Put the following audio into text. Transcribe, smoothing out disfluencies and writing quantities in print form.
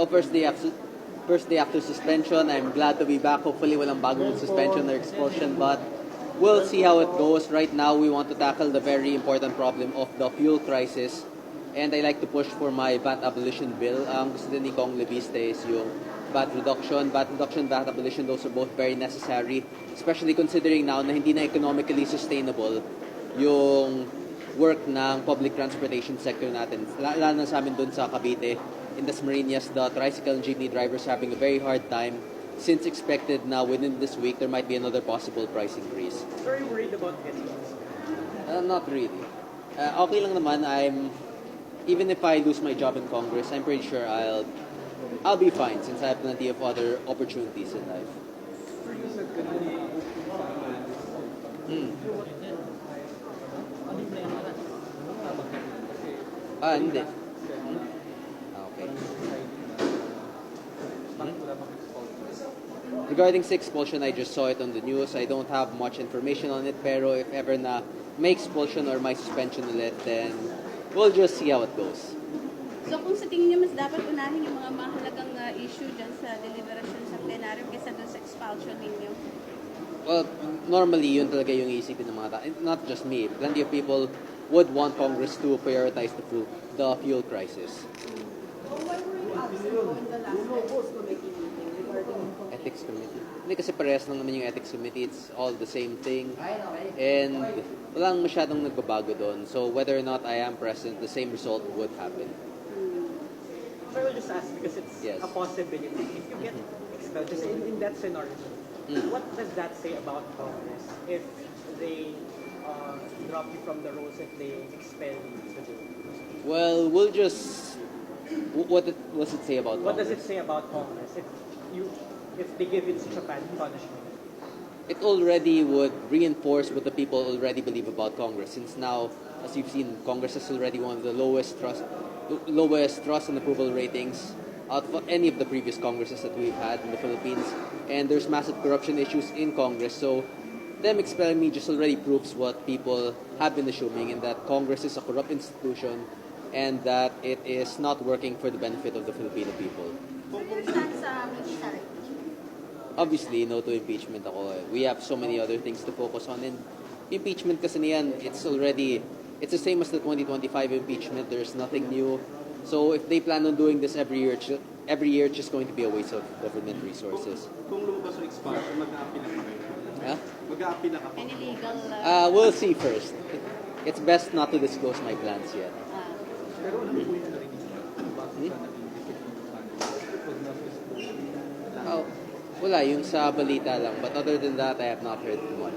So first day after suspension, I'm glad to be back. Hopefully walang bagong suspension or expulsion, but we'll see how it goes. Right now, we want to tackle the very important problem of the fuel crisis. And I like to push for my VAT abolition bill. Gusto din ni Kong Leviste is yung VAT reduction, VAT abolition. Those are both very necessary, especially considering now na hindi na economically sustainable yung work ng public transportation sector natin. Lalo na sa amin dun sa Cavite, in Dasmariñas, the tricycle and jeepney drivers are having a very hard time since expected now within this week there might be another possible price increase. So are you worried about getting Not really. Okay lang naman. Even if I lose my job in Congress, I'm pretty sure I'll be fine since I have plenty of other opportunities in life. Hindi. Okay. Regarding sa expulsion, I just saw it on the news. I don't have much information on it, pero if ever na may expulsion or may suspension ulit, then we'll just see how it goes. So kung sa tingin niyo mas dapat unahin yung mga mahalagang issue dyan sa deliberation sa plenaryo kaysa dun sa expulsion ninyo? Well, normally, yun talaga yung isipin ng mga tao. Not just me. Plenty of people would want Congress to prioritize the fuel crisis. Why were you asked to go in the last Ethics Committee meeting regarding Ethics Committee. Hindi kasi parehas lang naman yung Ethics Committee. It's all the same thing. And walang masyadong nagbabago doon. So whether or not I am present, the same result would happen. So I will just ask because it's Yes. a possibility. If you get expelled, just in that scenario, what does that say about Congress if they drop you from the rolls, if they expel you today? Well, we'll just... What does it say about What does Congress? it say about Congress if they give you such a bad punishment? It already would reinforce what the people already believe about Congress. Since now, as you've seen, Congress is already one of the lowest trust and approval ratings out of any of the previous Congresses that we've had in the Philippines. And there's massive corruption issues in Congress. So them expelling me just already proves what people have been assuming, and that Congress is a corrupt institution and that it is not working for the benefit of the Filipino people. Ano yung stance sa military? Obviously, no to impeachment ako. We have so many other things to focus on. And impeachment kasi niyan, it's the same as the 2025 impeachment. There's nothing new. So if they plan on doing this every year, it's just going to be a waste of government resources. Kung lumabas ang expansion, mag-a-appeal na kayo. Yeah? Mag-a-appeal na ka po. Any legal... We'll see first. It's best not to disclose my plans yet. Pero ano po yung narinig niyo? Bakit ka naging discipline sa pag na-disclose? Wala, yung sa balita lang. But other than that, I have not heard too much.